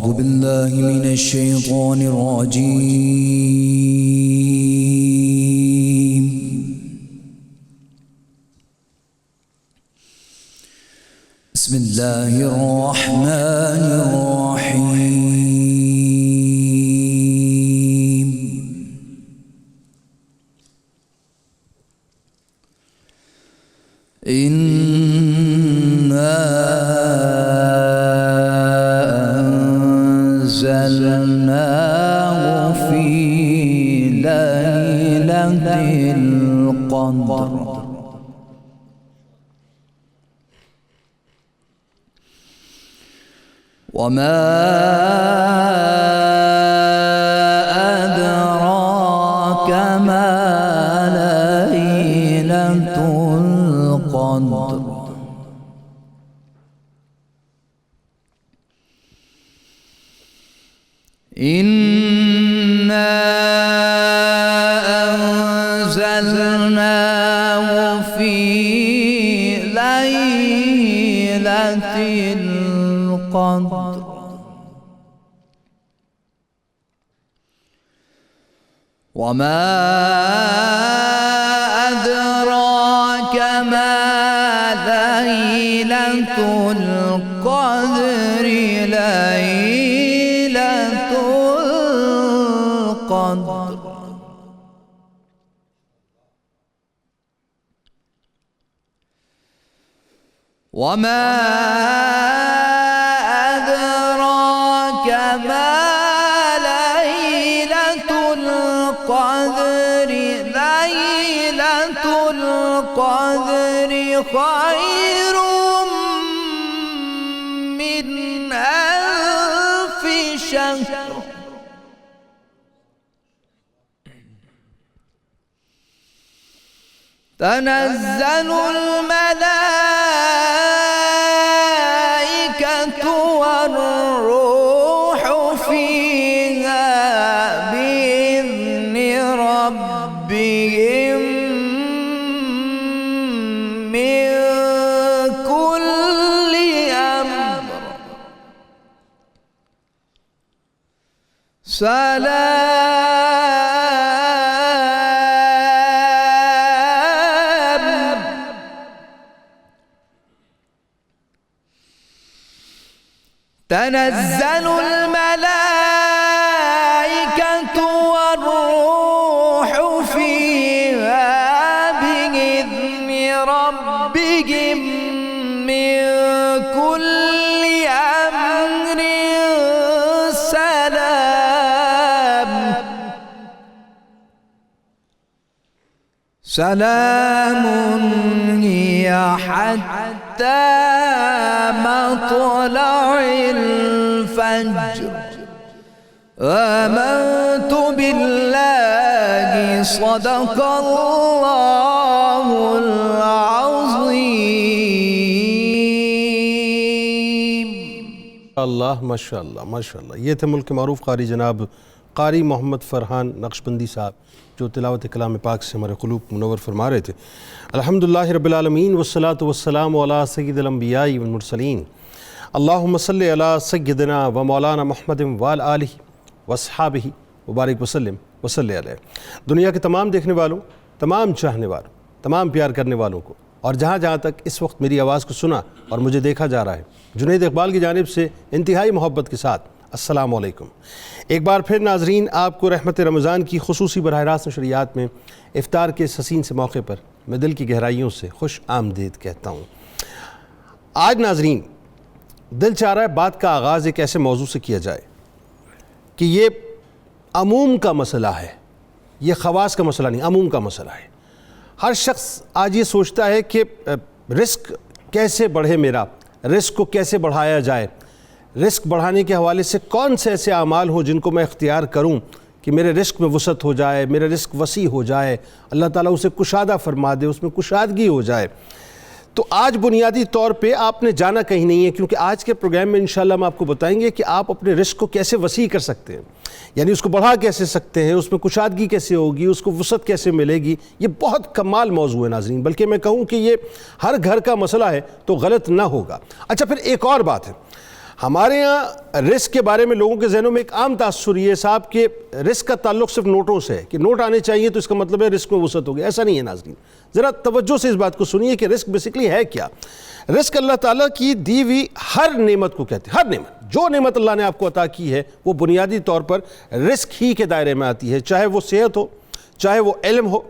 أعوذ بالله من الشيطان الرجيم. بسم الله الرحمن الرحيم. إنا أنزلناه في ليلة القدر وما أدراك ما ليلة القدر إنا أنزلناه في ليلة القدر وما أدراك ما ليلة القدر ليلة القدر وما أدراك ما ليلة القدر ليلة القدر خير من ألف شهر تنزل الملائكة والروح فيها بإذن ربهم من كل أمر سلام تنزل الملائكة والروح فيها بإذن ربهم من كل أمر سلام هي حتى مطلع الفجر آمنت بالله صدق الله العظيم. اللہ ماشاء اللہ ماشاء اللہ. یہ تھے ملک کے معروف قاری جناب قاری محمد فرحان نقشبندی صاحب جو تلاوت کلام پاک سے ہمارے قلوب منور فرما رہے تھے. الحمدللہ رب العالمین والصلاة والسلام علی سید الانبیاء والمرسلین. اللہم صلی علی سیدنا و مولانا محمد وعلی آلہ واصحابہ وبارک وسلم وصلی علیہ. دنیا کے تمام دیکھنے والوں، تمام چاہنے والوں، تمام پیار کرنے والوں کو اور جہاں جہاں تک اس وقت میری آواز کو سنا اور مجھے دیکھا جا رہا ہے، جنید اقبال کی جانب سے انتہائی محبت کے ساتھ السلام علیکم. ایک بار پھر ناظرین آپ کو رحمت رمضان کی خصوصی براہ راست نشریات میں افطار کے اس حسین سے موقع پر میں دل کی گہرائیوں سے خوش آمدید کہتا ہوں. آج ناظرین دل چاہ رہا ہے بات کا آغاز ایک ایسے موضوع سے کیا جائے کہ یہ عموم کا مسئلہ ہے، یہ خواص کا مسئلہ نہیں، عموم کا مسئلہ ہے. ہر شخص آج یہ سوچتا ہے کہ رزق کیسے بڑھے، میرا رزق کو کیسے بڑھایا جائے، رزق بڑھانے کے حوالے سے کون سے ایسے اعمال ہوں جن کو میں اختیار کروں کہ میرے رزق میں وسعت ہو جائے، میرا رزق وسیع ہو جائے، اللہ تعالیٰ اسے کشادہ فرما دے، اس میں کشادگی ہو جائے. تو آج بنیادی طور پہ آپ نے جانا کہیں نہیں ہے، کیونکہ آج کے پروگرام میں انشاءاللہ ہم آپ کو بتائیں گے کہ آپ اپنے رزق کو کیسے وسیع کر سکتے ہیں، یعنی اس کو بڑھا کیسے سکتے ہیں، اس میں کشادگی کیسے ہوگی، اس کو وسعت کیسے ملے گی. یہ بہت کمال موضوع ہے ناظرین، بلکہ میں کہوں کہ یہ ہر گھر کا مسئلہ ہے تو غلط نہ ہوگا. اچھا پھر ایک اور بات ہے، ہمارے ہاں رزق کے بارے میں لوگوں کے ذہنوں میں ایک عام تاثر یہ صاحب کہ رزق کا تعلق صرف نوٹوں سے ہے کہ نوٹ آنے چاہیے تو اس کا مطلب ہے رزق میں وسعت ہوگی. ایسا نہیں ہے ناظرین, ذرا توجہ سے اس بات کو سنیے کہ رزق بیسیکلی ہے کیا. رزق اللہ تعالیٰ کی دی ہوئی ہر نعمت کو کہتے ہیں. ہر نعمت, جو نعمت اللہ نے آپ کو عطا کی ہے وہ بنیادی طور پر رزق ہی کے دائرے میں آتی ہے, چاہے وہ صحت ہو, چاہے وہ علم ہو,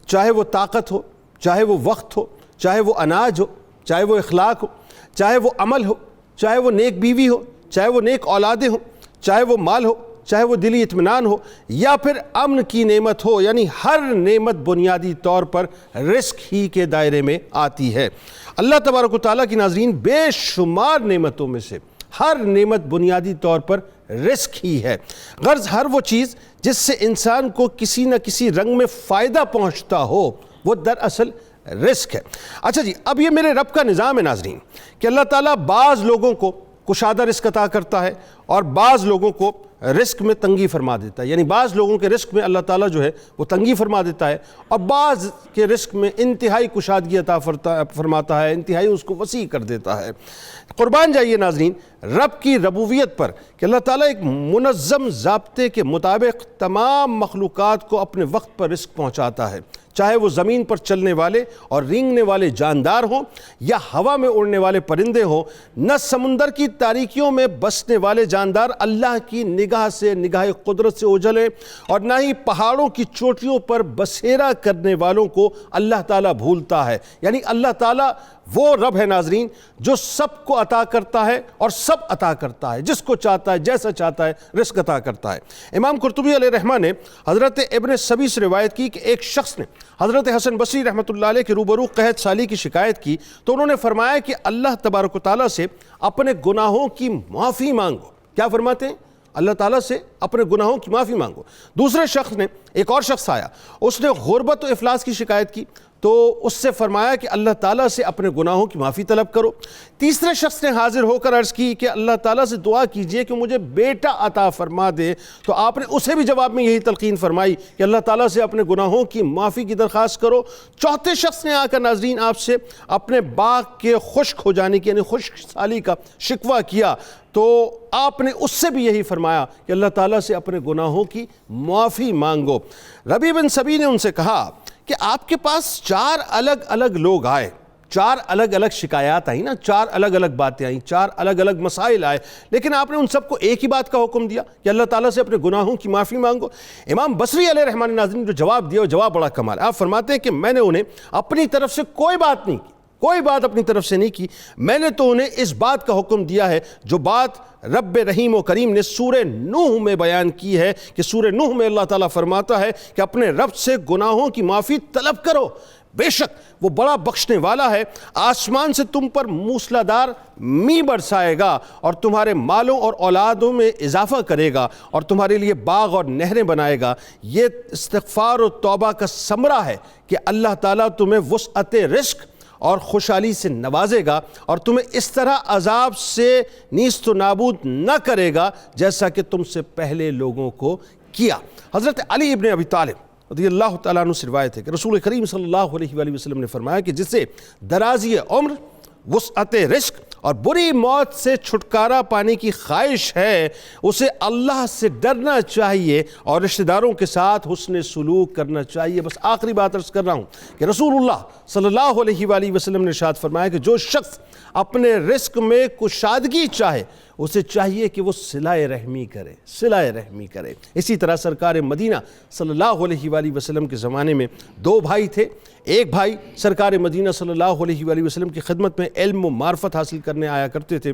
چاہے وہ طاقت ہو, چاہے وہ وقت ہو, چاہے وہ اناج ہو, چاہے وہ اخلاق ہو, چاہے وہ عمل ہو, چاہے وہ نیک بیوی ہو, چاہے وہ نیک اولادیں ہوں, چاہے وہ مال ہو, چاہے وہ دلی اطمینان ہو, یا پھر امن کی نعمت ہو. یعنی ہر نعمت بنیادی طور پر رزق ہی کے دائرے میں آتی ہے. اللہ تبارک و تعالیٰ کی ناظرین بے شمار نعمتوں میں سے ہر نعمت بنیادی طور پر رزق ہی ہے. غرض ہر وہ چیز جس سے انسان کو کسی نہ کسی رنگ میں فائدہ پہنچتا ہو وہ دراصل رزق ہے. اچھا جی, اب یہ میرے رب کا نظام ہے ناظرین کہ اللہ تعالیٰ بعض لوگوں کو کشادہ رزق عطا کرتا ہے اور بعض لوگوں کو رزق میں تنگی فرما دیتا ہے. یعنی بعض لوگوں کے رزق میں اللہ تعالیٰ جو ہے وہ تنگی فرما دیتا ہے اور بعض کے رزق میں انتہائی کشادگی عطا فرماتا ہے, انتہائی اس کو وسیع کر دیتا ہے. قربان جائیے ناظرین رب کی ربوبیت پر کہ اللہ تعالیٰ ایک منظم ضابطے کے مطابق تمام مخلوقات کو اپنے وقت پر رزق پہنچاتا ہے, چاہے وہ زمین پر چلنے والے اور رینگنے والے جاندار ہوں یا ہوا میں اڑنے والے پرندے ہوں. نہ سمندر کی تاریکیوں میں بسنے والے جاندار اللہ کی نگاہ سے, نگاہ قدرت سے اوجھل ہیں, اور نہ ہی پہاڑوں کی چوٹیوں پر بسیرا کرنے والوں کو اللہ تعالیٰ بھولتا ہے. یعنی اللہ تعالیٰ وہ رب ہے ناظرین جو سب کو عطا کرتا ہے اور سب عطا کرتا ہے, جس کو چاہتا ہے جیسا چاہتا ہے رزق عطا کرتا ہے. امام قرطبی علیہ رحمہ نے حضرت ابن سبی سے روایت کی کہ ایک شخص نے حضرت حسن بصری رحمۃ اللہ علیہ کے روبرو قحط سالی کی شکایت کی تو انہوں نے فرمایا کہ اللہ تبارک و تعالیٰ سے اپنے گناہوں کی معافی مانگو. کیا فرماتے ہیں؟ اللہ تعالیٰ سے اپنے گناہوں کی معافی مانگو. دوسرے شخص نے, ایک اور شخص آیا, اس نے غربت و افلاس کی شکایت کی تو اس سے فرمایا کہ اللہ تعالیٰ سے اپنے گناہوں کی معافی طلب کرو. تیسرے شخص نے حاضر ہو کر عرض کی کہ اللہ تعالیٰ سے دعا کیجئے کہ مجھے بیٹا عطا فرما دے, تو آپ نے اسے بھی جواب میں یہی تلقین فرمائی کہ اللہ تعالیٰ سے اپنے گناہوں کی معافی کی درخواست کرو. چوتھے شخص نے آ کر ناظرین آپ سے اپنے باغ کے خشک ہو جانے کی یعنی خشک سالی کا شکوہ کیا تو آپ نے اس سے بھی یہی فرمایا کہ اللہ تعالیٰ سے اپنے گناہوں کی معافی مانگو. ربیع بن سبی نے ان سے کہا کہ آپ کے پاس 4 الگ الگ لوگ آئے, 4 الگ الگ شکایات آئیں نا, 4 الگ الگ باتیں آئیں, 4 الگ الگ مسائل آئے, لیکن آپ نے ان سب کو ایک ہی بات کا حکم دیا کہ اللہ تعالیٰ سے اپنے گناہوں کی معافی مانگو. امام بصری علیہ رحمہ نے ناظرین جو جواب دیا وہ جواب بڑا کمال ہے. آپ فرماتے ہیں کہ میں نے انہیں اپنی طرف سے کوئی بات نہیں کی, کوئی بات اپنی طرف سے نہیں کی, میں نے تو انہیں اس بات کا حکم دیا ہے جو بات رب رحیم و کریم نے سورہ نوح میں بیان کی ہے کہ سورہ نوح میں اللہ تعالیٰ فرماتا ہے کہ اپنے رب سے گناہوں کی معافی طلب کرو, بے شک وہ بڑا بخشنے والا ہے. آسمان سے تم پر موسلادھار می برسائے گا اور تمہارے مالوں اور اولادوں میں اضافہ کرے گا اور تمہارے لیے باغ اور نہریں بنائے گا. یہ استغفار و توبہ کا ثمرہ ہے کہ اللہ تعالیٰ تمہیں وسعت رزق اور خوشحالی سے نوازے گا اور تمہیں اس طرح عذاب سے نیست و نابود نہ کرے گا جیسا کہ تم سے پہلے لوگوں کو کیا. حضرت علی ابن ابی طالب رضی اللہ تعالیٰ عنہ سے روایت ہے کہ رسول کریم صلی اللہ علیہ وآلہ وسلم نے فرمایا کہ جسے درازی عمر, وسعت رزق اور بری موت سے چھٹکارا پانے کی خواہش ہے اسے اللہ سے ڈرنا چاہیے اور رشتہ داروں کے ساتھ حسن سلوک کرنا چاہیے. بس آخری بات عرض کر رہا ہوں کہ رسول اللہ صلی اللہ علیہ وآلہ وسلم نے ارشاد فرمایا کہ جو شخص اپنے رزق میں کشادگی چاہے اسے چاہیے کہ وہ صلہ رحمی کرے, صلہ رحمی کرے. اسی طرح سرکار مدینہ صلی اللہ علیہ وآلہ وسلم کے زمانے میں 2 بھائی تھے. ایک بھائی سرکار مدینہ صلی اللہ علیہ وآلہ وسلم کی خدمت میں علم و معرفت حاصل کرنے آیا کرتے تھے,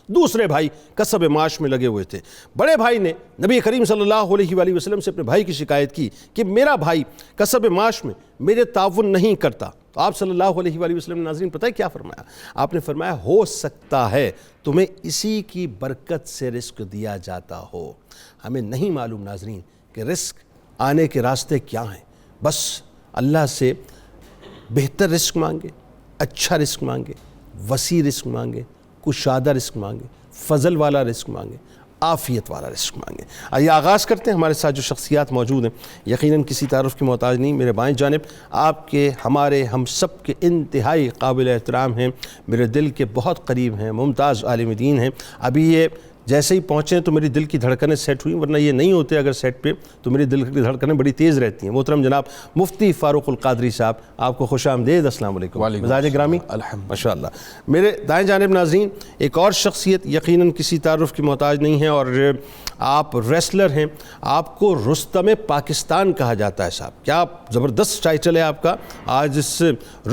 دوسرے بھائی کسب معاش میں لگے ہوئے تھے. بڑے بھائی نے نبی کریم صلی اللہ علیہ وآلہ وسلم سے اپنے بھائی کی شکایت کی کہ میرا بھائی کسب معاش میں میرے تعاون نہیں کرتا. تو آپ صلی اللہ علیہ وآلہ وسلم نے ناظرین پتہ ہے کیا فرمایا؟ آپ نے فرمایا ہو سکتا ہے تمہیں اسی کی برکت سے رزق دیا جاتا ہو. ہمیں نہیں معلوم ناظرین کہ رزق آنے کے راستے کیا ہیں. بس اللہ سے بہتر رزق مانگے, اچھا رزق مانگے, وسیع رزق مانگے, کشادہ رزق مانگے, فضل والا رزق مانگے, عافیت والا رزق مانگیں۔ آئیے آغاز کرتے ہیں۔ ہمارے ساتھ جو شخصیات موجود ہیں یقیناً کسی تعارف کی محتاج نہیں، میرے بائیں جانب آپ کے، ہمارے، ہم سب کے انتہائی قابل احترام ہیں، میرے دل کے بہت قریب ہیں، ممتاز عالم دین ہیں۔ ابھی یہ جیسے ہی پہنچے تو میری دل کی دھڑکنیں سیٹ ہوئیں، ورنہ یہ نہیں ہوتے اگر سیٹ پہ تو میری دل کی دھڑکنیں بڑی تیز رہتی ہیں۔ محترم جناب مفتی فاروق القادری صاحب، آپ کو خوش آمدید، السلام علیکم۔ مزاج گرامی ماشاء اللہ۔ میرے دائیں جانب ناظرین ایک اور شخصیت یقیناً کسی تعارف کی محتاج نہیں ہے، اور آپ ریسلر ہیں، آپ کو رستم پاکستان کہا جاتا ہے صاحب، کیا زبردست ٹائٹل ہے آپ کا۔ آج اس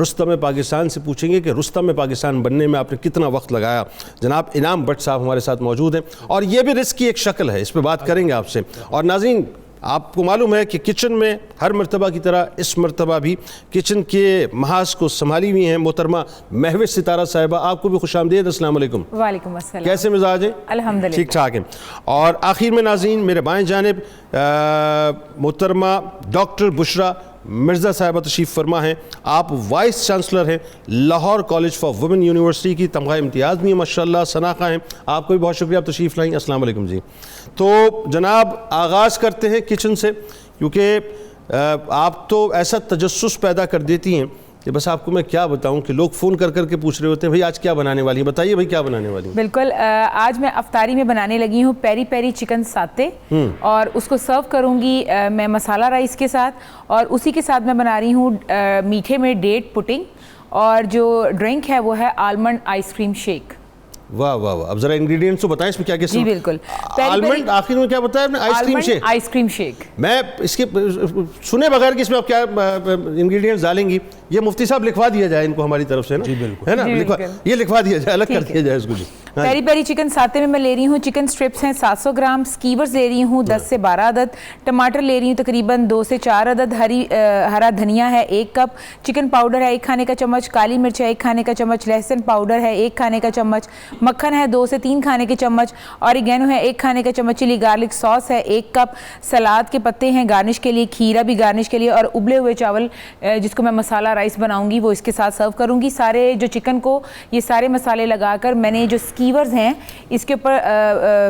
رستم پاکستان سے پوچھیں گے کہ رستم پاکستان بننے میں آپ نے کتنا وقت لگایا۔ جناب انعام بٹ صاحب ہمارے ساتھ موجود ہیں، اور یہ بھی رزق کی ایک شکل ہے، اس پہ بات کریں گے آپ سے۔ اور ناظرین آپ کو معلوم ہے کہ کچن میں ہر مرتبہ کی طرح اس مرتبہ بھی کچن کے محاذ کو سنبھالی ہوئی ہیں محترمہ مہوش ستارہ صاحبہ، آپ کو بھی خوش آمدید، السلام علیکم۔ وعلیکم السلام۔ کیسے مزاج ہیں؟ الحمدللہ ٹھیک ٹھاک ہیں۔ اور آخر میں ناظرین میرے بائیں جانب محترمہ ڈاکٹر بشرا مرزا صاحبہ تشریف فرما ہیں، آپ وائس چانسلر ہیں Lahore college for women university کی، تمغہ امتیاز بھی ہیں ماشاءاللہ، سناخہ ہیں، آپ کو بھی بہت شکریہ، آپ تشریف لائیں، السلام علیکم جی۔ تو جناب آغاز کرتے ہیں کچن سے، کیونکہ آپ تو ایسا تجسس پیدا کر دیتی ہیں کہ بس آپ کو میں کیا بتاؤں کہ لوگ فون کر کے پوچھ رہے ہوتے ہیں بھئی آج کیا بنانے والی ہیں، بتائیے بھئی کیا بنانے والی ہیں۔ بالکل، آج میں افطاری میں بنانے لگی ہوں پیری پیری چکن ساتے، اور اس کو سرو کروں گی میں مسالہ رائس کے ساتھ، اور اسی کے ساتھ میں بنا رہی ہوں میٹھے میں ڈیٹ پڈنگ، اور جو ڈرنک ہے وہ ہے آلمنڈ آئس کریم شیک۔ واہ واہ واہ، اب ذرا انگریڈینٹس تو بتائیں اس میں کیا کیا۔ جی بالکل، آلمنڈ آخر میں کیا بتایا آپ نے؟ Ice cream shake. میں اس کے سنے بغیر کہ اس میں آپ کیا انگریڈینٹس ڈالیں گی، یہ مفتی صاحب لکھوا دیا جائے ان کو ہماری طرف سے نا، جی بالکل، ہے نا، یہ لکھوا دیا جائے، الگ کر دیا جائے اس کو۔ جی پیری پیری چکن ساتے میں لے رہی ہوں چکن سٹرپس ہیں 700 گرام، سکیورز لے رہی ہوں 10 سے 12 عدد، ٹماٹر لے رہی ہوں تقریباً 2 سے 4 عدد، ہرا دھنیا ہے 1 کپ، چکن پاؤڈر ہے 1 کھانے کا چمچ، کالی مرچ ہے 1 کھانے کا چمچ، لہسن پاؤڈر ہے 1 کھانے کا چمچ، مکھن ہے 2 سے 3 کھانے کے چمچ، اوریگینو ہے 1 کھانے کا چمچ، چلی گارلک سوس ہے 1 کپ، سلاد کے پتے ہیں گارنش کے لیے، کھیرا بھی گارنش کے لیے، اور ابلے ہوئے چاول جس کو میں مسالہ رائس بناؤں گی وہ اس کے ساتھ سرو کروں گی۔ سارے جو چکن کو یہ سارے مسالے لگا کر میں نے جو سکیورز ہیں اس کے اوپر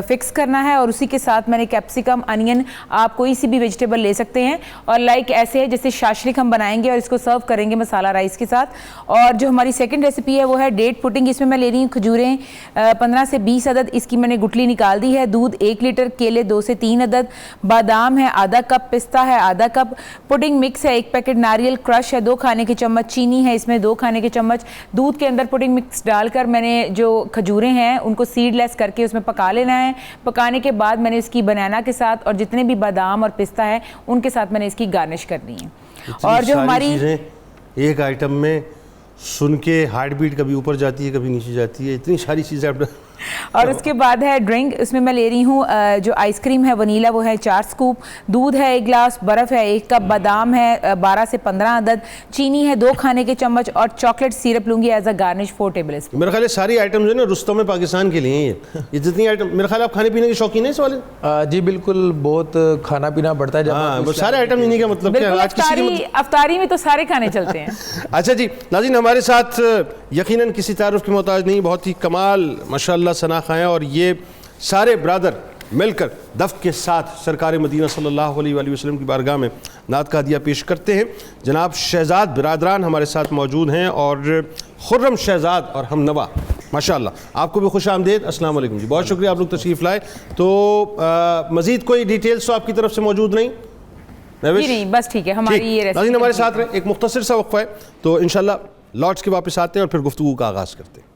فکس کرنا ہے، اور اسی کے ساتھ میں نے کیپسیکم، انین، آپ کوئی سی بھی ویجیٹیبل لے سکتے ہیں، اور لائک ایسے ہے جیسے شاشلک ہم بنائیں گے اور اس کو سرو کریں گے مسالہ رائس کے ساتھ۔ اور جو ہماری سیکنڈ ریسیپی ہے وہ ہے ڈیٹ پڈنگ، اس میں لے رہی ہوں کھجوریں 15 سے 20 عدد، اس کی میں نے گٹلی نکال دی ہے، دودھ 1 لیٹر، کیلے 2 سے 3 عدد، بادام ہے آدھا کپ، پستہ ہے آدھا کپ، پڈنگ مکس ہے 1 پیکٹ، ناریل کرش ہے 2 کھانے کے چمچ، چینی ہے اس میں 2 کھانے کے چمچ، دودھ کے اندر پڈنگ مکس ڈال کر میں نے جو کھجوریں ہیں ان کو سیڈ لیس کر کے اس میں پکا لینا ہے۔ پکانے کے بعد میں نے اس کی بنانا کے ساتھ اور جتنے بھی بادام اور پستہ ہے ان کے ساتھ میں نے اس کی گارنش کرنی ہے۔ اور جو ہماری ایک آئٹم میں سن کے ہارٹ بیٹ کبھی اوپر جاتی ہے کبھی نیچے جاتی ہے، اتنی ساری چیزیں آپ نے۔ اور اس کے بعد ہے ڈرنک، اس میں لے رہی ہوں جو آئس کریم ہے ونیلا وہ ہے 4 سکوپ، دودھ ہے 1 گلاس، برف ہے 1 کپ، بادام ہے 12 سے 15 عدد، چینی ہے 2 کھانے کے چمچ، اور چاکلیٹ سیرپ لوں گی as a garnish 4 table spoon. میرا خیال ہے ساری آئٹم جو ہے نا رستم پاکستان کے لیے ہیں، یہ جتنی آئٹم، میرا خیال آپ کھانے پینے کے شوقین ہیں اس والے؟ جی بالکل، بہت کھانا پینا بڑھتا ہے جب سارے آئٹم انہی کا مطلب کیا آج کسی افطاری میں تو سارے کھانے چلتے ہیں۔ اچھا جی ناظرین، ہمارے ساتھ یقیناً کسی تعارف کی محتاج نہیں، بہت ہی کمال ماشاءاللہ سناخہ ہیں، اور یہ سارے برادر مل کر دف کے ساتھ سرکار مدینہ صلی اللہ علیہ وآلہ وسلم کی بارگاہ میں نعت کا ہدیہ پیش کرتے ہیں۔ جناب شہزاد برادران ہمارے ساتھ موجود ہیں، اور خرم شہزاد اور ہم نوا ماشاءاللہ، آپ کو بھی خوش آمدید، السلام علیکم جی، بہت شکریہ آپ لوگ تشریف لائے۔ تو مزید کوئی ڈیٹیلز تو آپ کی طرف سے موجود نہیں؟ جی نہیں، بس ٹھیک ہے، ہماری یہ ریسیپی ناظرین ہمارے ساتھ رہے، ایک مختصر سا وقفہ ہے، تو انشاءاللہ لوٹس کے واپس آتے ہیں اور پھر گفتگو کا آغاز کرتے ہیں۔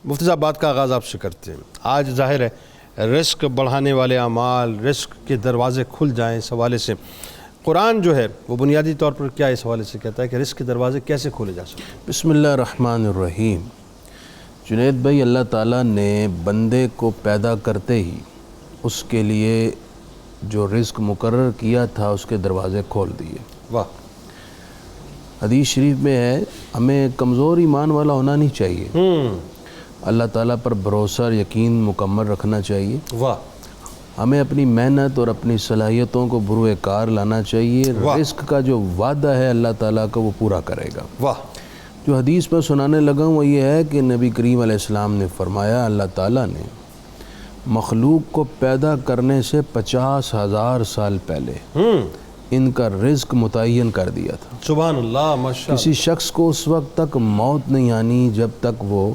مفتی صاحب بات کا آغاز آپ سے کرتے ہیں۔ آج ظاہر ہے رزق بڑھانے والے اعمال، رزق کے دروازے کھل جائیں، اس حوالے سے قرآن جو ہے وہ بنیادی طور پر کیا اس حوالے سے کہتا ہے کہ رزق کے دروازے کیسے کھولے جا سکتے ہیں؟ بسم اللہ الرحمن الرحیم۔ جنید بھائی، اللہ تعالیٰ نے بندے کو پیدا کرتے ہی اس کے لیے جو رزق مقرر کیا تھا اس کے دروازے کھول دیے۔ واہ۔ حدیث شریف میں ہے ہمیں کمزور ایمان والا ہونا نہیں چاہیے، اللہ تعالیٰ پر بھروسہ اور یقین مکمل رکھنا چاہیے۔ واہ۔ ہمیں اپنی محنت اور اپنی صلاحیتوں کو بروئے کار لانا چاہیے۔ رزق کا جو وعدہ ہے اللہ تعالیٰ کا وہ پورا کرے گا۔ واہ۔ جو حدیث میں سنانے لگا ہوں وہ یہ ہے کہ نبی کریم علیہ السلام نے فرمایا اللہ تعالیٰ نے مخلوق کو پیدا کرنے سے 50,000 سال پہلے ان کا رزق متعین کر دیا تھا۔ سبحان اللہ، ماشاء کسی شخص کو اس وقت تک موت نہیں آنی جب تک وہ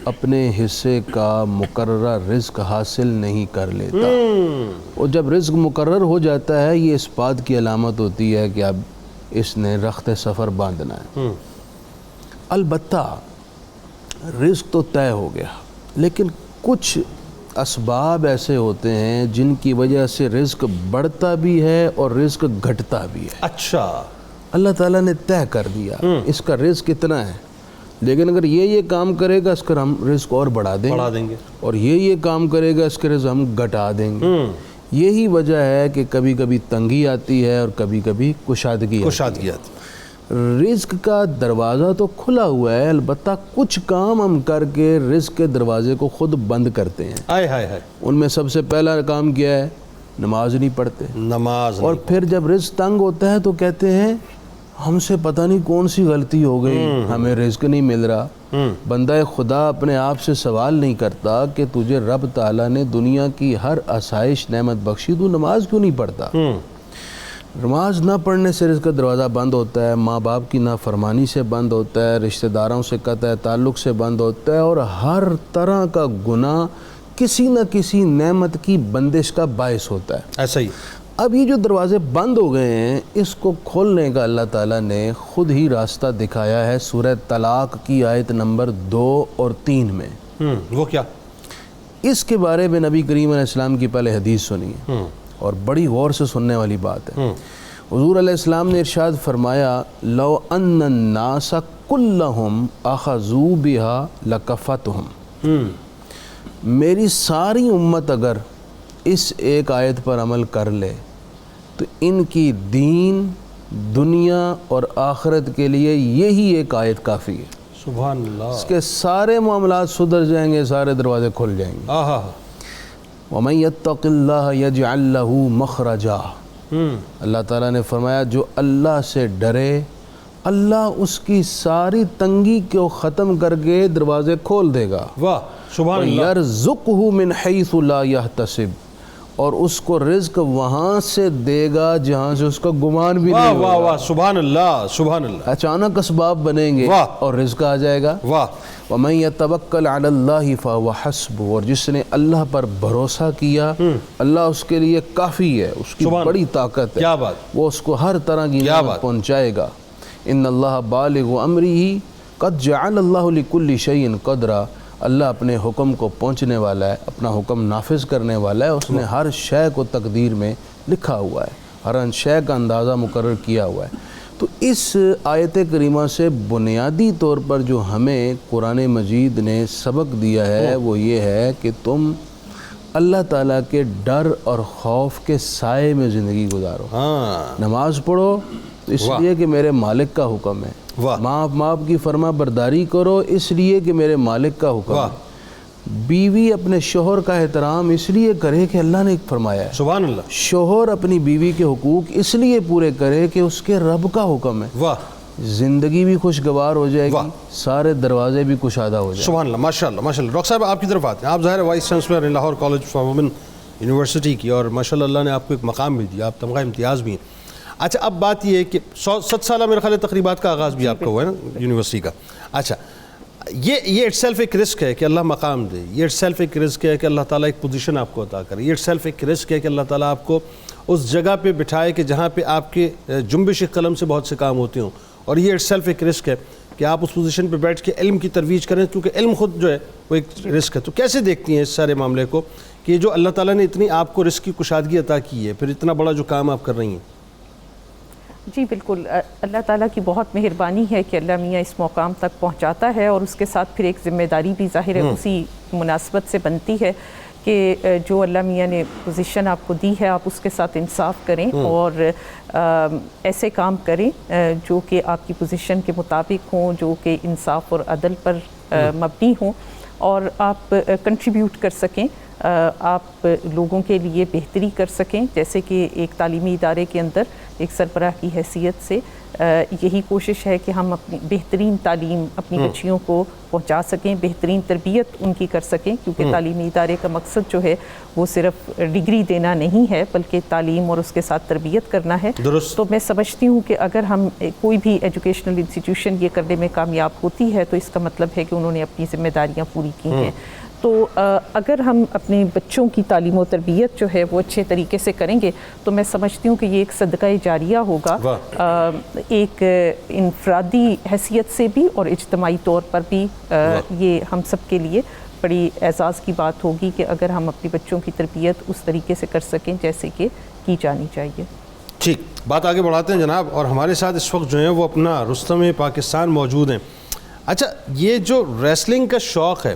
اپنے حصے کا مقررہ رزق حاصل نہیں کر لیتا، اور جب رزق مقرر ہو جاتا ہے یہ اس بات کی علامت ہوتی ہے کہ اب اس نے رخت سفر باندھنا ہے۔ البتہ رزق تو طے ہو گیا، لیکن کچھ اسباب ایسے ہوتے ہیں جن کی وجہ سے رزق بڑھتا بھی ہے اور رزق گھٹتا بھی ہے۔ اچھا، اللہ تعالیٰ نے طے کر دیا اس کا رزق کتنا ہے، لیکن اگر یہ کام کرے گا اس کا ہم رزق اور بڑھا دیں گے، اور یہ کام کرے گا اس کے رزق ہم گھٹا دیں گے۔ یہی وجہ ہے کہ کبھی کبھی تنگی آتی ہے اور کبھی کبھی کشادگی آتی ہے۔ رزق کا دروازہ تو کھلا ہوا ہے، البتہ کچھ کام ہم کر کے رزق کے دروازے کو خود بند کرتے ہیں۔ آئے ہائے ہائے۔ ان میں سب سے پہلا کام کیا ہے؟ نماز نہیں پڑھتے، اور پھر جب رزق تنگ ہوتا ہے تو کہتے ہیں ہم سے پتہ نہیں کون سی غلطی ہو گئی، ہمیں رزق نہیں مل رہا۔ بندہ خدا اپنے آپ سے سوال نہیں کرتا کہ تجھے رب تعالیٰ نے دنیا کی ہر آسائش نعمت بخشی، تو نماز کیوں نہیں پڑھتا؟ نماز نہ پڑھنے سے رزق کا دروازہ بند ہوتا ہے، ماں باپ کی نافرمانی سے بند ہوتا ہے، رشتہ داروں سے قطع تعلق سے بند ہوتا ہے، اور ہر طرح کا گناہ کسی نہ کسی نعمت کی بندش کا باعث ہوتا ہے۔ ایسا ہی۔ اب یہ جو دروازے بند ہو گئے ہیں اس کو کھولنے کا اللہ تعالیٰ نے خود ہی راستہ دکھایا ہے سورہ طلاق کی آیت نمبر 2 اور 3 میں۔ وہ کیا؟ اس کے بارے میں نبی کریم علیہ السلام کی پہلے حدیث سنیے، اور بڑی غور سے سننے والی بات ہے۔ حضور علیہ السلام نے ارشاد فرمایا لو ان الناس کلہم اخذوا بها لکفتہم، میری ساری امت اگر اس ایک آیت پر عمل کر لے تو ان کی دین، دنیا اور آخرت کے لیے یہی ایک آیت کافی ہے۔ سبحان اللہ۔ اس کے سارے معاملات سدھر جائیں گے، سارے دروازے کھل جائیں گے۔ وَمَن يَتَّقِ اللَّهَ يَجْعَلْ لَهُ مَخْرَجًا، اللہ تعالیٰ نے فرمایا جو اللہ سے ڈرے اللہ اس کی ساری تنگی کو ختم کر کے دروازے کھول دے گا۔ واہ، سبحان اللہ۔ وَيَرْزُقْهُ مِنْ حَيْثُ لَا يَحْتَسِبُ، اور اس کو رزق وہاں سے دے گا جہاں سے اس کا گمان بھی نہیں ہوگا۔ واہ واہ، سبحان اللہ، سبحان اللہ۔ اچانک اسباب بنیں گے اور رزق آ جائے گا۔ واہ۔ وَمَن يَتَوَكَّلْ عَلَى اللَّهِ فَهُوَ حَسْبُهُ، اور جس نے اللہ پر بھروسہ کیا اللہ اس کے لیے کافی ہے، اس کی بڑی طاقت ہے، کیا بات، وہ اس کو ہر طرح کی نعمت پہنچائے گا۔ ان اللہ بالغ امرہ قد جعل اللہ لکل شیء قدرا، اللہ اپنے حکم کو پہنچنے والا ہے، اپنا حکم نافذ کرنے والا ہے، اس نے ہر شے کو تقدیر میں لکھا ہوا ہے، ہر شے کا اندازہ مقرر کیا ہوا ہے۔ تو اس آیت کریمہ سے بنیادی طور پر جو ہمیں قرآن مجید نے سبق دیا ہے وہ یہ ہے کہ تم اللہ تعالیٰ کے ڈر اور خوف کے سائے میں زندگی گزارو۔ نماز پڑھو اس لیے کہ میرے مالک کا حکم ہے، معاف کی فرما برداری کرو اس لیے کہ میرے مالک کا حکم ہے، بیوی اپنے شوہر کا احترام اس لیے کرے کہ اللہ نے فرمایا ہے، سبحان اللہ، شوہر اپنی بیوی کے حقوق اس لیے پورے کرے کہ اس کے رب کا حکم ہے، واہ، زندگی بھی خوشگوار ہو جائے گی، سارے دروازے بھی کشادہ ہو جائیں گے۔ سبحان اللہ، ماشاء اللہ، ماشاء اللہ۔ ڈاکٹر صاحب آپ کی طرف آتے ہیں، آپ ظاہر vice chancellor Lahore college for women university کی، اور ماشاء اللہ اللہ نے آپ کو ایک مقام بھی دیا، آپ تمغہ امتیاز بھی ہیں۔ اچھا، اب بات یہ ہے کہ 7 سالہ میرے خیال ہے تقریبات کا آغاز بھی آپ کا ہوا ہے نا یونیورسٹی کا۔ اچھا، یہ اٹ سیلف ایک رزق ہے کہ اللہ مقام دے، یہ اٹ سیلف ایک رزق ہے کہ اللہ تعالیٰ ایک پوزیشن آپ کو عطا کرے، یہ اٹ سیلف ایک رزق ہے کہ اللہ تعالیٰ آپ کو اس جگہ پہ بٹھائے کہ جہاں پہ آپ کے جنبش قلم سے بہت سے کام ہوتے ہوں، اور یہ اٹ سیلف ایک رزق ہے کہ آپ اس پوزیشن پہ بیٹھ کے علم کی ترویج کریں، کیونکہ علم خود جو ہے وہ ایک رزق ہے۔ تو کیسے دیکھتی ہیں اس سارے معاملے کو کہ جو اللہ تعالیٰ نے اتنی آپ کو رزق کی کشادگی عطا کی ہے، پھر اتنا بڑا جو کام آپ کر رہی ہیں؟ جی بالکل، اللہ تعالیٰ کی بہت مہربانی ہے کہ اللہ میاں اس مقام تک پہنچاتا ہے، اور اس کے ساتھ پھر ایک ذمہ داری بھی ظاہر ہے اسی مناسبت سے بنتی ہے کہ جو اللہ میاں نے پوزیشن آپ کو دی ہے آپ اس کے ساتھ انصاف کریں اور ایسے کام کریں جو کہ آپ کی پوزیشن کے مطابق ہوں، جو کہ انصاف اور عدل پر مبنی ہوں، اور آپ کنٹریبیوٹ کر سکیں، آپ لوگوں کے لیے بہتری کر سکیں. جیسے کہ ایک تعلیمی ادارے کے اندر ایک سربراہ کی حیثیت سے یہی کوشش ہے کہ ہم اپنی بہترین تعلیم اپنی بچیوں کو پہنچا سکیں، بہترین تربیت ان کی کر سکیں، کیونکہ تعلیمی ادارے کا مقصد جو ہے وہ صرف ڈگری دینا نہیں ہے بلکہ تعلیم اور اس کے ساتھ تربیت کرنا ہے. تو میں سمجھتی ہوں کہ اگر ہم کوئی بھی ایجوکیشنل انسٹیٹیوشن یہ کرنے میں کامیاب ہوتی ہے تو اس کا مطلب ہے کہ انہوں نے اپنی ذمہ داریاں پوری کی ہیں. تو اگر ہم اپنے بچوں کی تعلیم و تربیت جو ہے وہ اچھے طریقے سے کریں گے تو میں سمجھتی ہوں کہ یہ ایک صدقہ جاریہ ہوگا، ایک انفرادی حیثیت سے بھی اور اجتماعی طور پر بھی یہ ہم سب کے لیے بڑی اعزاز کی بات ہوگی کہ اگر ہم اپنی بچوں کی تربیت اس طریقے سے کر سکیں جیسے کہ کی جانی چاہیے. ٹھیک، بات آگے بڑھاتے ہیں جناب، اور ہمارے ساتھ اس وقت جو ہیں وہ اپنا رستم پاکستان موجود ہیں. اچھا، یہ جو ریسلنگ کا شوق ہے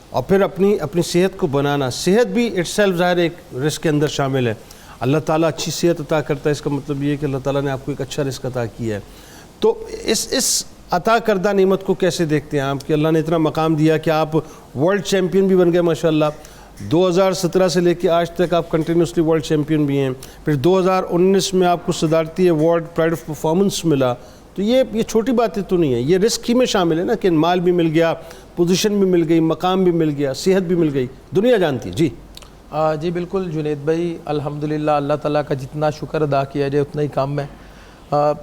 اور پھر اپنی صحت کو بنانا، صحت بھی اٹ سیلف ظاہر ایک رزق کے اندر شامل ہے. اللہ تعالیٰ اچھی صحت عطا کرتا ہے، اس کا مطلب یہ ہے کہ اللہ تعالیٰ نے آپ کو ایک اچھا رزق عطا کیا ہے. تو اس عطا کردہ نعمت کو کیسے دیکھتے ہیں آپ کہ اللہ نے اتنا مقام دیا کہ آپ ورلڈ چیمپئن بھی بن گئے ماشاءاللہ، 2017 سے لے کے آج تک آپ کنٹینیوسلی ورلڈ چیمپئن بھی ہیں، پھر 2019 میں آپ کو صدارتی ایوارڈ پرائڈ آف پرفارمنس ملا. تو یہ چھوٹی باتیں تو نہیں ہیں، یہ رزق ہی میں شامل ہے نا کہ مال بھی مل گیا، پوزیشن بھی مل گئی، مقام بھی مل گیا، صحت بھی مل گئی، دنیا جانتی ہے. جی جی بالکل جنید بھائی، الحمدللہ اللہ تعالیٰ کا جتنا شکر ادا کیا جائے اتنا ہی کم ہے.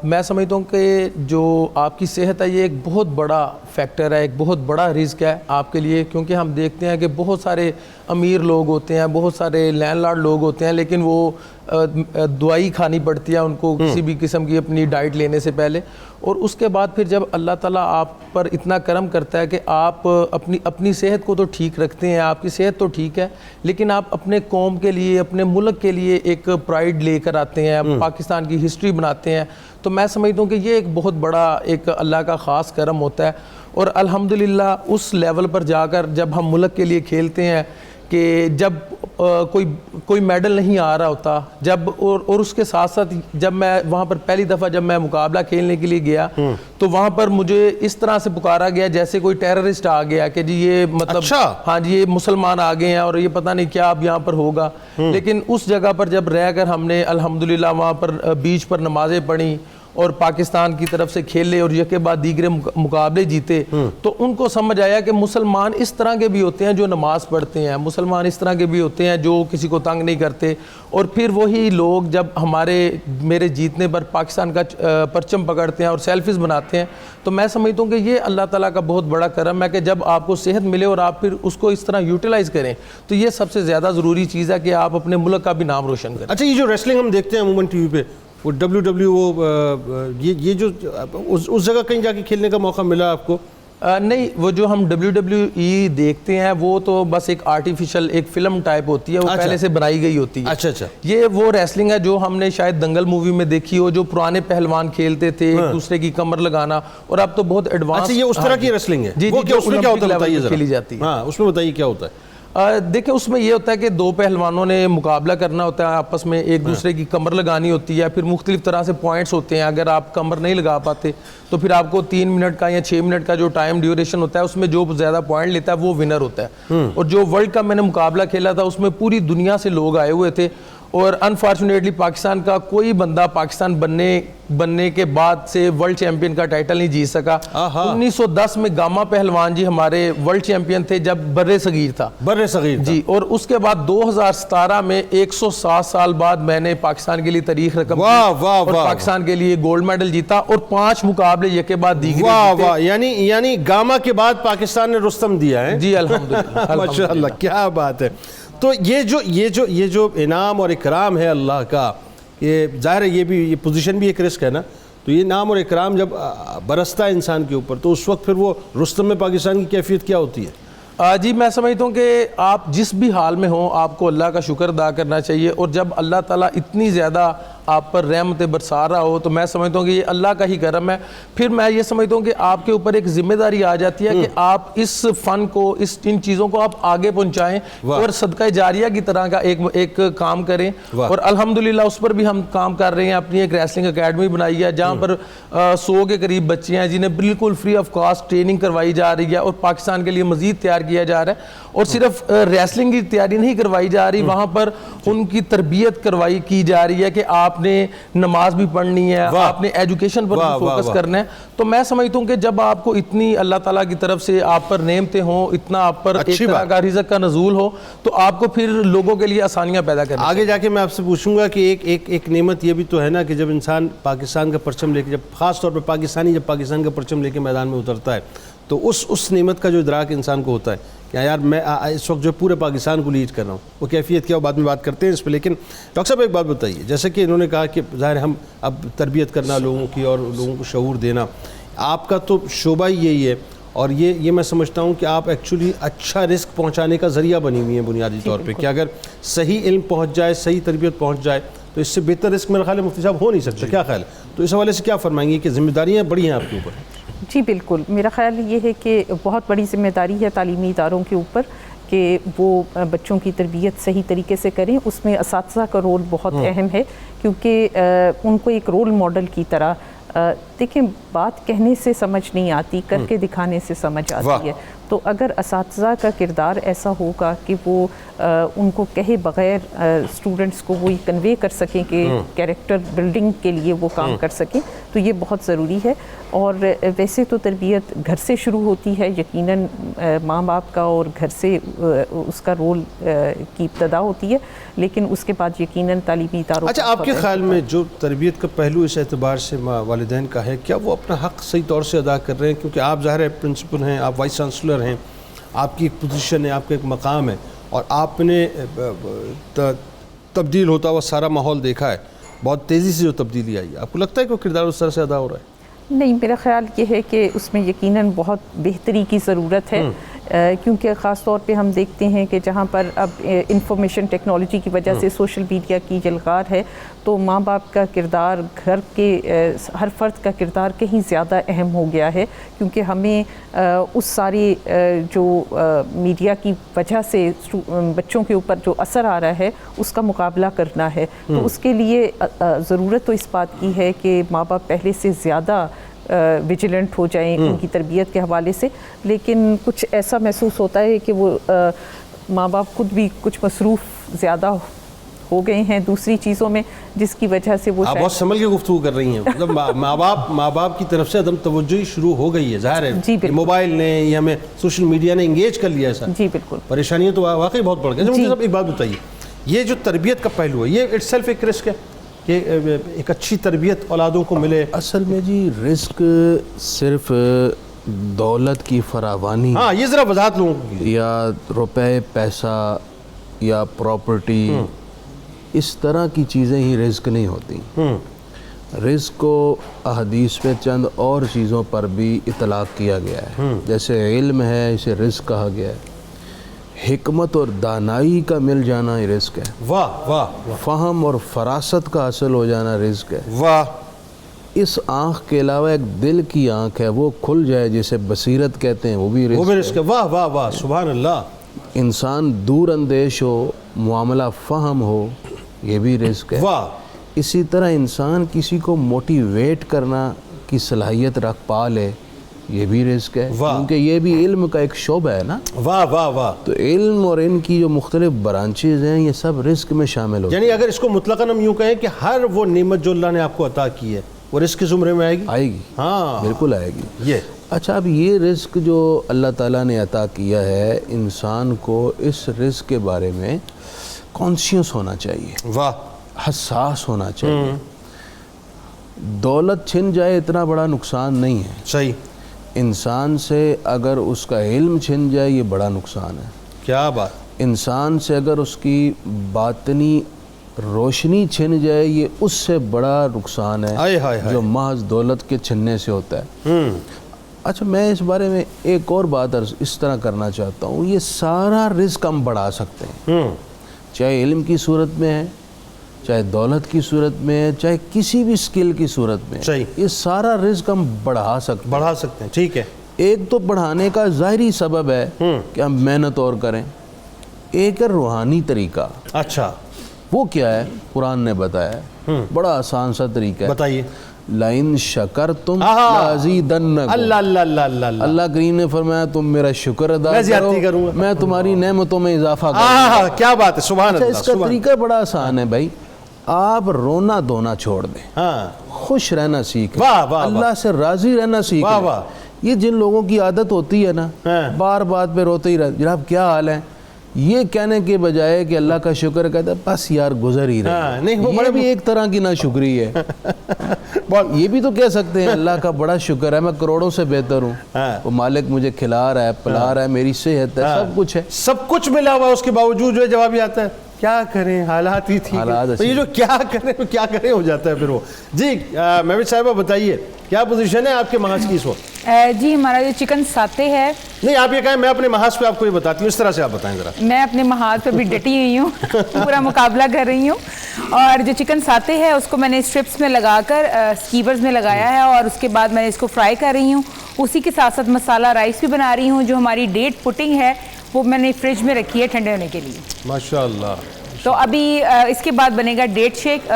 میں سمجھتا ہوں کہ جو آپ کی صحت ہے یہ ایک بہت بڑا فیکٹر ہے، ایک بہت بڑا رزق ہے آپ کے لیے، کیونکہ ہم دیکھتے ہیں کہ بہت سارے امیر لوگ ہوتے ہیں، بہت سارے لینڈ لارڈ لوگ ہوتے ہیں، لیکن وہ دوائی کھانی پڑتی ہے ان کو کسی بھی قسم کی اپنی ڈائٹ لینے سے پہلے، اور اس کے بعد پھر جب اللہ تعالیٰ آپ پر اتنا کرم کرتا ہے کہ آپ اپنی صحت کو تو ٹھیک رکھتے ہیں، آپ کی صحت تو ٹھیک ہے، لیکن آپ اپنے قوم کے لیے، اپنے ملک کے لیے ایک پرائیڈ لے کر آتے ہیں، پاکستان کی ہسٹری بناتے ہیں. تو میں سمجھتا ہوں کہ یہ ایک بہت بڑا ایک اللہ کا خاص کرم ہوتا ہے. اور الحمدللہ اس لیول پر جا کر جب ہم ملک کے لیے کھیلتے ہیں کہ جب کوئی میڈل نہیں آ رہا ہوتا، جب اور اس کے ساتھ ساتھ جب میں وہاں پر پہلی دفعہ جب میں مقابلہ کھیلنے کے لیے گیا تو وہاں پر مجھے اس طرح سے پکارا گیا جیسے کوئی ٹیررسٹ آ گیا کہ جی یہ مطلب ہاں جی یہ مسلمان آ گئے ہیں اور یہ پتہ نہیں کیا اب یہاں پر ہوگا. لیکن اس جگہ پر جب رہ کر ہم نے الحمدللہ وہاں پر بیچ پر نمازیں پڑھی اور پاکستان کی طرف سے کھیلے اور یہ کے بعد دیگر مقابلے جیتے، تو ان کو سمجھ آیا کہ مسلمان اس طرح کے بھی ہوتے ہیں جو نماز پڑھتے ہیں، مسلمان اس طرح کے بھی ہوتے ہیں جو کسی کو تنگ نہیں کرتے. اور پھر وہی لوگ جب میرے جیتنے پر پاکستان کا پرچم پکڑتے ہیں اور سیلفیز بناتے ہیں، تو میں سمجھتا ہوں کہ یہ اللہ تعالیٰ کا بہت بڑا کرم ہے کہ جب آپ کو صحت ملے اور آپ پھر اس کو اس طرح یوٹیلائز کریں، تو یہ سب سے زیادہ ضروری چیز ہے کہ آپ اپنے ملک کا بھی نام روشن کریں. اچھا، یہ جو ریسلنگ ہم دیکھتے ہیں عموماً ٹی وی پہ، وہ یہ جو اس جگہ کہیں جا کے کھیلنے کا موقع ملا آپ کو؟ نہیں، وہ جو ہم WWE دیکھتے ہیں وہ تو بس ایک آرٹیفیشل ایک فلم ٹائپ ہوتی ہے، وہ پہلے سے بنائی گئی ہوتی ہے. اچھا، یہ وہ ریسلنگ ہے جو ہم نے شاید دنگل مووی میں دیکھی ہو، جو پرانے پہلوان کھیلتے تھے ایک دوسرے کی کمر لگانا، اور اب تو بہت ایڈوانس. اچھا، یہ اس طرح کی ریسلنگ ہے؟ جی جی، اس میں کیا ہوتا ہے بتائیے ذرا. کھیلی جاتی ہے. ہاں، اس میں بتائیے کیا ہوتا ہے. دیکھیں اس میں یہ ہوتا ہے کہ دو پہلوانوں نے مقابلہ کرنا ہوتا ہے آپس میں، ایک دوسرے کی کمر لگانی ہوتی ہے، پھر مختلف طرح سے پوائنٹس ہوتے ہیں. اگر آپ کمر نہیں لگا پاتے تو پھر آپ کو 3 منٹ کا یا 6 منٹ کا جو ٹائم ڈیوریشن ہوتا ہے اس میں جو زیادہ پوائنٹ لیتا ہے وہ ونر ہوتا ہے. اور جو ورلڈ کا میں نے مقابلہ کھیلا تھا اس میں پوری دنیا سے لوگ آئے ہوئے تھے، اور انفارچونیٹلی پاکستان کا کوئی بندہ پاکستان بننے کے بعد سے ورلڈ چیمپئن کا ٹائٹل نہیں جیت سکا. 1910 میں گاما پہلوان جی ہمارے ورلڈ چیمپئن تھے جب برِ صغیر تھا جی، اور اس کے بعد 2017 میں 107 سال بعد میں نے پاکستان کے لیے تاریخ رقم کی اور پاکستان کے لیے گولڈ میڈل جیتا، اور 5 مقابلے یہ کے بعد دیگر جیتے. یعنی گاما کے بعد پاکستان نے رستم دیا ہے. جی الحمدللہ. ماشاءاللہ، کیا بات ہے. تو یہ جو انعام اور اکرام ہے اللہ کا، یہ ظاہر ہے یہ پوزیشن بھی ایک رزق ہے نا. تو یہ انعام اور اکرام جب برستا ہے انسان کے اوپر تو اس وقت پھر وہ رستم میں پاکستان کی کیفیت کیا ہوتی ہے؟ جی میں سمجھتا ہوں کہ آپ جس بھی حال میں ہوں آپ کو اللہ کا شکر ادا کرنا چاہیے، اور جب اللہ تعالیٰ اتنی زیادہ آپ پر رحمتیں برسا رہا ہو تو میں سمجھتا ہوں کہ یہ اللہ کا ہی کرم ہے. پھر میں یہ سمجھتا ہوں کہ آپ کے اوپر ایک ذمہ داری آ جاتی ہے کہ آپ اس فن کو، ان چیزوں کو آپ آگے پہنچائیں اور صدقہ جاریہ کی طرح کا ایک کام کریں. اور الحمدللہ اس پر بھی ہم کام کر رہے ہیں. اپنی ایک ریسلنگ اکیڈمی بنائی ہے جہاں پر 100 کے قریب بچے ہیں جنہیں بالکل فری آف کاسٹ ٹریننگ کروائی جا رہی ہے، اور پاکستان کے لیے مزید تیار کیا جا رہا ہے. اور صرف ریسلنگ کی تیاری نہیں کروائی جا رہی، وہاں پر ان کی تربیت کی جا رہی ہے کہ آپ نے نماز بھی پڑھنی ہے، آپ نے ایجوکیشن پر بھی فوکس کرنا ہے. تو میں سمجھتا ہوں کہ جب آپ کو اتنی اللہ تعالیٰ کی طرف سے آپ پر نعمتیں ہوں، اتنا آپ پر ایک طرح کا رزق کا نزول ہو، تو آپ کو پھر لوگوں کے لیے آسانیاں پیدا کرنا. آگے جا کے میں آپ سے پوچھوں گا کہ ایک نعمت یہ بھی تو ہے نا کہ جب انسان پاکستان کا پرچم لے کے، جب خاص طور پہ جب پاکستان کا پرچم لے کے میدان میں اترتا ہے تو اس نعمت کا جو ادراک انسان کو ہوتا ہے کہ یار میں اس وقت جو پورے پاکستان کو لیڈ کر رہا ہوں، وہ کیفیت کیا، وہ بعد میں بات کرتے ہیں اس پہ. لیکن ڈاکٹر صاحب ایک بات بتائیے، جیسے کہ انہوں نے کہا کہ ظاہر ہم اب تربیت کرنا لوگوں کی اور لوگوں کو شعور دینا، آپ کا تو شعبہ ہی یہی ہے، اور یہ میں سمجھتا ہوں کہ آپ ایکچولی اچھا رزق پہنچانے کا ذریعہ بنی ہوئی ہیں بنیادی طور پہ، کہ اگر صحیح علم پہنچ جائے، صحیح تربیت پہنچ جائے تو اس سے بہتر رزق میرا خیال ہے مفتی صاحب ہو نہیں سکتا. کیا خیال ہے؟ تو اس حوالے سے کیا فرمائیں گے کہ ذمہ داریاں بڑی ہیں آپ کے اوپر؟ جی بالکل، میرا خیال یہ ہے کہ بہت بڑی ذمہ داری ہے تعلیمی اداروں کے اوپر کہ وہ بچوں کی تربیت صحیح طریقے سے کریں. اس میں اساتذہ کا رول بہت اہم ہے، کیونکہ ان کو ایک رول ماڈل کی طرح دیکھیں، بات کہنے سے سمجھ نہیں آتی، کر کے دکھانے سے سمجھ آتی ہے. تو اگر اساتذہ کا کردار ایسا ہوگا کہ وہ ان کو کہے بغیر اسٹوڈنٹس کو وہ کنوے کر سکیں کہ کیریکٹر بلڈنگ کے لیے وہ کام کر سکیں، تو یہ بہت ضروری ہے. اور ویسے تو تربیت گھر سے شروع ہوتی ہے، یقیناً ماں باپ کا اور گھر سے اس کا رول کی ابتدا ہوتی ہے، لیکن اس کے بعد یقیناً تعلیمی اداروں. اچھا، آپ کے خیال میں جو تربیت کا پہلو اس اعتبار سے والدین کا ہے، کیا وہ اپنا حق صحیح طور سے ادا کر رہے ہیں؟ کیونکہ آپ ظاہر ہے پرنسپل ہیں، آپ وائس چانسلر ہیں، آپ کی ایک پوزیشن ہے، آپ کا ایک مقام ہے، اور آپ نے تبدیل ہوتا ہوا سارا ماحول دیکھا ہے، بہت تیزی سے جو تبدیلی آئی ہے. آپ کو لگتا ہے کہ وہ کردار اس طرح سے ادا ہو رہا ہے؟ نہیں، میرا خیال یہ ہے کہ اس میں یقیناً بہت بہتری کی ضرورت ہے، کیونکہ خاص طور پہ ہم دیکھتے ہیں کہ جہاں پر اب انفارمیشن ٹیکنالوجی کی وجہ سے سوشل میڈیا کی جلغار ہے، تو ماں باپ کا کردار، گھر کے ہر فرد کا کردار کہیں زیادہ اہم ہو گیا ہے، کیونکہ ہمیں اس ساری جو میڈیا کی وجہ سے بچوں کے اوپر جو اثر آ رہا ہے اس کا مقابلہ کرنا ہے. تو اس کے لیے ضرورت تو اس بات کی ہے کہ ماں باپ پہلے سے زیادہ ویجیلنٹ ہو جائیں ان کی تربیت کے حوالے سے. لیکن کچھ ایسا محسوس ہوتا ہے کہ وہ ماں باپ خود بھی کچھ مصروف زیادہ ہو گئے ہیں دوسری چیزوں میں، جس کی وجہ سے وہ آپ بہت سنبھل کے گفتگو کر رہی ہیں. مطلب ماں باپ کی طرف سے عدم توجہی شروع ہو گئی ہے، ظاہر ہے موبائل نے یا ہمیں سوشل میڈیا نے انگیج کر لیا ہے سر. جی بالکل، پریشانیاں تو واقعی بہت بڑھ گئی. مجھے صاحب ایک بات بتائیے، یہ جو تربیت کا پہلو ہے، یہ اٹ سیلف ایک رسک ہے کہ ایک اچھی تربیت اولادوں کو ملے؟ اصل میں جی رزق صرف دولت کی فراوانی، ہاں یہ ذرا وضاحت لوں یا روپے پیسہ یا پراپرٹی، اس طرح کی چیزیں ہی رزق نہیں ہوتی. رزق کو احادیث میں چند اور چیزوں پر بھی اطلاق کیا گیا ہے. جیسے علم ہے، اسے رزق کہا گیا ہے. حکمت اور دانائی کا مل جانا یہ رزق ہے. واہ واہ. فہم اور فراست کا حاصل ہو جانا رزق ہے. واہ. اس آنکھ کے علاوہ ایک دل کی آنکھ ہے، وہ کھل جائے جسے بصیرت کہتے ہیں، وہ بھی رزق ہے. واہ واہ واہ، سبحان اللہ. انسان دور اندیش ہو، معاملہ فہم ہو، یہ بھی رزق ہے. واہ. اسی طرح انسان کسی کو موٹیویٹ کرنا کی صلاحیت رکھ پا لے، یہ بھی رزق ہے، کیونکہ یہ بھی علم کا ایک شعبہ ہے نا. واہ واہ واہ. تو علم اور ان کی جو مختلف برانچز ہیں یہ سب رزق میں شامل ہوتے ہیں. یعنی اگر اس کو مطلقاً ہم یوں کہیں کہ ہر وہ نعمت جو اللہ نے آپ کو عطا کی ہے وہ رزق کے زمرے میں آئے گی؟ آئے گی، ہاں بالکل آئے گی. یہ اچھا، اب یہ رزق جو اللہ تعالیٰ نے عطا کیا ہے، انسان کو اس رزق کے بارے میں کانشیس ہونا چاہیے. واہ. حساس ہونا چاہیے. دولت چھن جائے اتنا بڑا نقصان نہیں ہے. صحیح. انسان سے اگر اس کا علم چھن جائے یہ بڑا نقصان ہے. کیا بات. انسان سے اگر اس کی باطنی روشنی چھن جائے یہ اس سے بڑا نقصان ہے جو محض دولت کے چھننے سے ہوتا ہے. اچھا میں اس بارے میں ایک اور بات اس طرح کرنا چاہتا ہوں، یہ سارا رزق ہم بڑھا سکتے ہیں، چاہے علم کی صورت میں ہے، چاہے دولت کی صورت میں ہے، چاہے کسی بھی سکل کی صورت میں ہے، یہ سارا رزق ہم بڑھا سکتے ہیں، ٹھیک ہے۔ ایک تو بڑھانے کا ظاہری سبب ہے کہ ہم محنت اور کریں، ایک ہے روحانی طریقہ۔ اچھا وہ کیا ہے؟ قرآن نے بتایا ہے، بڑا آسان سا طریقہ ہے، بتائیے۔ لَإِن شَكَرْتُمْ لَأَزِيدَنَّكُمْ، اللہ کریم نے فرمایا تم میرا شکر ادا کرو میں تمہاری نعمتوں میں اضافہ کروں۔ کیا بات ہے، سبحان اللہ۔ اس کا طریقہ بڑا آسان ہے بھائی، آپ رونا دھونا چھوڑ دیں، خوش رہنا سیکھیں، اللہ سے راضی رہنا سیکھیں۔ یہ جن لوگوں کی عادت ہوتی ہے نا بار بات پہ روتے ہی رہتے، جناب کیا حال ہے، یہ کہنے کے بجائے کہ اللہ کا شکر کہتا ہے بس یار گزر ہی رہے، یہ بھی ایک طرح کی ناشکری ہے۔ یہ بھی تو کہہ سکتے ہیں اللہ کا بڑا شکر ہے، میں کروڑوں سے بہتر ہوں، وہ مالک مجھے کھلا رہا ہے پلا رہا ہے، میری صحت ہے، سب کچھ ہے، سب کچھ ملا ہوا، اس کے باوجود جو ہے جواب یہ آتا ہے کیا کریں، حالات ہی تھی، یہ جو کیا کریں ہو جاتا ہے پھر وہ۔ جی محمد صاحبہ بتائیے کیا پوزیشن ہے آپ کے محاذ کی اس وقت؟ جی ہمارا جو چکن ساتے ہے، نہیں آپ یہ کہیں میں اپنے محاذ پہ آپ کو یہ بتاتی ہوں، اس طرح سے آپ بتائیں ذرا۔ میں اپنے محاذ پہ بھی ڈٹی ہوئی ہوں، پورا مقابلہ کر رہی ہوں، اور جو چکن ساتے ہے اس کو میں نے اسٹرپس میں لگا کر سکیورز میں لگایا ہے، اور اس کے بعد میں نے اس کو فرائی کر رہی ہوں، اسی کے ساتھ ساتھ مسالہ رائس بھی بنا رہی ہوں۔ جو ہماری ڈیٹ پٹنگ ہے وہ میں نے فریج میں رکھی ہے ٹھنڈے ہونے کے لیے۔ ماشاءاللہ۔ تو ابھی اس کے بعد بنے گا date shake,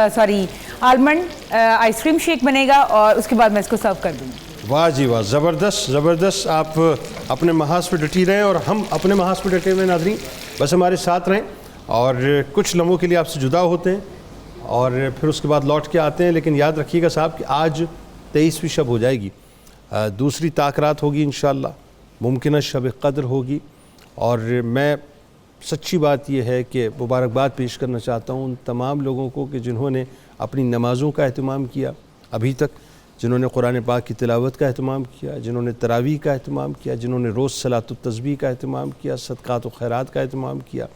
almond ice cream shake بنے گا، اور اس کے بعد میں اس کو سرو کر دوں گی۔ واہ جی واہ، زبردست زبردست، آپ اپنے محاذ پہ ڈٹی رہیں اور ہم اپنے محاذ پہ ڈٹے ہوئے ناظرین، بس ہمارے ساتھ رہیں، اور کچھ لمحوں کے لیے آپ سے جدا ہوتے ہیں اور پھر اس کے بعد لوٹ کے آتے ہیں، لیکن یاد رکھیے گا صاحب کہ آج 23ویں شب ہو جائے گی، دوسری تاکرات ہوگی انشاءاللہ، ممکنہ شب قدر ہوگی، اور میں سچی بات یہ ہے کہ مبارکباد پیش کرنا چاہتا ہوں ان تمام لوگوں کو کہ جنہوں نے اپنی نمازوں کا اہتمام کیا ابھی تک، جنہوں نے قرآن پاک کی تلاوت کا اہتمام کیا، جنہوں نے تراویح کا اہتمام کیا، جنہوں نے روز صلاۃ التسبیح کا اہتمام کیا، صدقات و خیرات کا اہتمام کیا،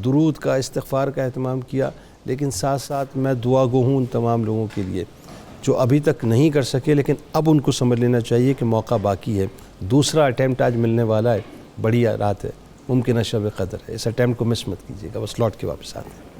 درود کا، استغفار کا اہتمام کیا، لیکن ساتھ ساتھ میں دعا گو ہوں ان تمام لوگوں کے لیے جو ابھی تک نہیں کر سکے، لیکن اب ان کو سمجھ لینا چاہیے کہ موقع باقی ہے، دوسرا اٹیمپٹ آج ملنے والا ہے، بڑی رات ہے، ممکنہ شب قدر ہے، اس اٹیمپٹ کو مس مت کیجیے گا، بس لوٹ کے واپس آتے ہیں۔